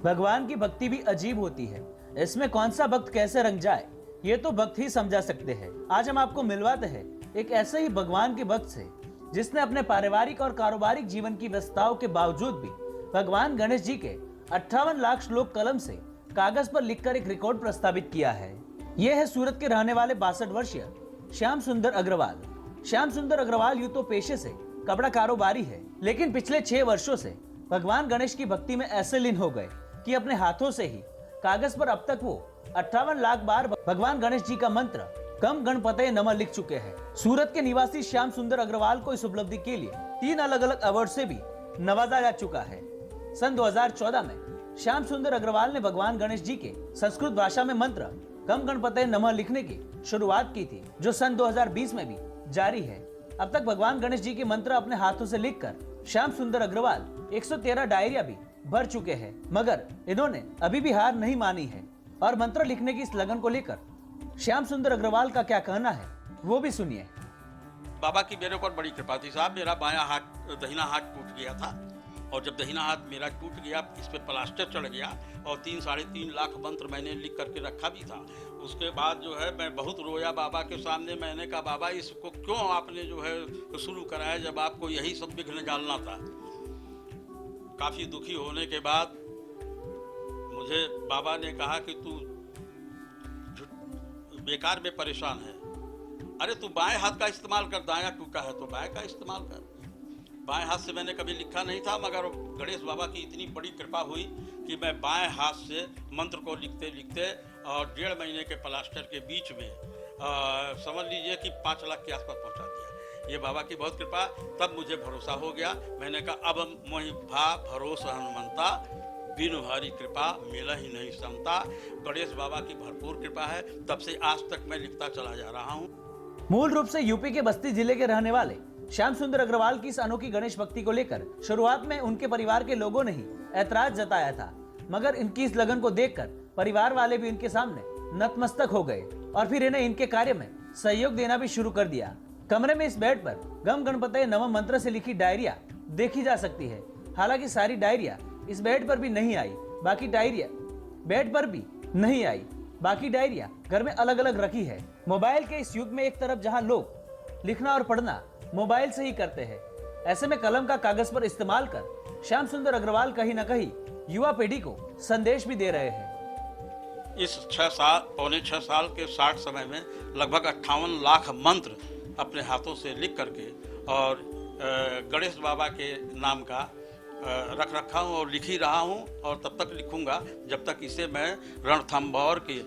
भगवान की भक्ति भी अजीब होती है। इसमें कौन सा भक्त कैसे रंग जाए, ये तो भक्त ही समझा सकते हैं। आज हम आपको मिलवाते हैं एक ऐसे ही भगवान के भक्त से, जिसने अपने पारिवारिक और कारोबारिक जीवन की व्यस्तताओं के बावजूद भी भगवान गणेश जी के 58 लाख श्लोक कलम से कागज पर लिखकर एक रिकॉर्ड प्रस्तावित किया है। ये है सूरत के रहने वाले 62 वर्षीय श्याम सुंदर अग्रवाल। श्याम सुंदर अग्रवाल यूं तो पेशे से कपड़ा कारोबारी है, लेकिन पिछले 6 वर्षों से भगवान गणेश की भक्ति में ऐसे लीन हो गए कि अपने हाथों से ही कागज पर अब तक वो 58 लाख बार भगवान गणेश जी का मंत्र कम गणपतये नमः लिख चुके हैं। सूरत के निवासी श्याम सुंदर अग्रवाल को इस उपलब्धि के लिए 3 अलग अलग अवार्ड से भी नवाजा जा चुका है। सन 2014 में श्याम सुंदर अग्रवाल ने भगवान गणेश जी के संस्कृत भाषा में मंत्र कम गणपतये नमः लिखने की शुरुआत की थी, जो सन 2020 में भी जारी है। अब तक भगवान गणेश जी के मंत्र अपने हाथों से लिखकर श्याम सुंदर अग्रवाल 113 डायरिया भी भर चुके हैं, मगर इन्होंने अभी भी हार नहीं मानी है। और मंत्र लिखने की इस लगन को लेकर श्याम सुंदर अग्रवाल का क्या कहना है, वो भी सुनिए। बाबा की मेरे ऊपर बड़ी कृपा थी साहब। मेरा दहिना हाथ टूट गया था, और जब दहिना हाथ मेरा टूट गया, इस पे प्लास्टर चढ़ गया और 3-3.5 लाख मंत्र मैंने लिख करके रखा भी था। उसके बाद जो है मैं बहुत रोया बाबा के सामने। मैंने कहा बाबा इसको क्यों आपने जो है शुरू कराया, जब आपको यही सब विघ्न डालना था। काफ़ी दुखी होने के बाद मुझे बाबा ने कहा कि तू बेकार में परेशान है। अरे तू बाएं हाथ का इस्तेमाल कर, दायां टूटा है तो बाएं का इस्तेमाल कर। बाएं हाथ से मैंने कभी लिखा नहीं था, मगर गणेश बाबा की इतनी बड़ी कृपा हुई कि मैं बाएं हाथ से मंत्र को लिखते लिखते और 1.5 महीने के प्लास्टर के बीच में समझ लीजिए कि 5 लाख के आसपास पहुंचा दिया। ये बाबा की बहुत कृपा। तब मुझे भरोसा हो गया। मैंने कहा अब मोहि भा भरोसा हनुमंता, बिनु हरि कृपा मिला ही नहीं समता। गणेश बाबा की भरपूर कृपा है, तब से आज तक मैं लिखता चला जा रहा हूँ। मूल रूप से यूपी के बस्ती जिले के रहने वाले श्याम सुंदर अग्रवाल की इस अनोखी गणेश भक्ति को लेकर शुरुआत में उनके परिवार के लोगों ने ही ऐतराज जताया था, मगर इनकी इस लगन को देखकर परिवार वाले भी इनके सामने नतमस्तक हो गए और फिर इन्हें इनके कार्य में सहयोग देना भी शुरू कर दिया। कमरे में इस बेड पर गम गणपतये नमः मंत्र से लिखी डायरिया देखी जा सकती है। हालांकि सारी डायरिया इस बेड पर भी नहीं आई, बाकी डायरिया बेड पर भी नहीं आई, बाकी डायरिया घर में अलग अलग रखी है। मोबाइल के इस युग में एक तरफ जहां लोग लिखना और पढ़ना मोबाइल से ही करते हैं, ऐसे में कलम का कागज पर इस्तेमाल कर श्याम सुंदर अग्रवाल कहीं न कहीं युवा पीढ़ी को संदेश भी दे रहे हैं। इस 6 साल के 60 समय में लगभग 58 लाख मंत्र अपने हाथों से लिख करके और गणेश बाबा के नाम का रख रखा हूँ और लिख ही रहा हूँ, और तब तक लिखूंगा जब तक इसे मैं रणथंभौर के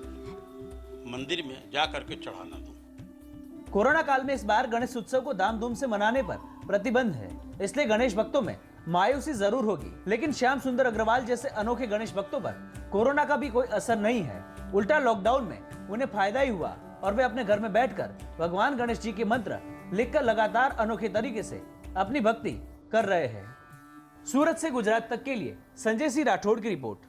मंदिर में जा करके चढ़ाना दूं। कोरोना काल में इस बार गणेश उत्सव को धामधूम से मनाने पर प्रतिबंध है, इसलिए गणेश भक्तों में मायूसी जरूर होगी, लेकिन श्याम सुंदर अग्रवाल जैसे अनोखे गणेश भक्तों पर कोरोना का भी कोई असर नहीं है। उल्टा लॉकडाउन में उन्हें फायदा ही हुआ और वे अपने घर में बैठकर भगवान गणेश जी के मंत्र लिखकर लगातार अनोखे तरीके से अपनी भक्ति कर रहे हैं। सूरत से गुजरात तक के लिए संजय सिंह राठौड़ की रिपोर्ट।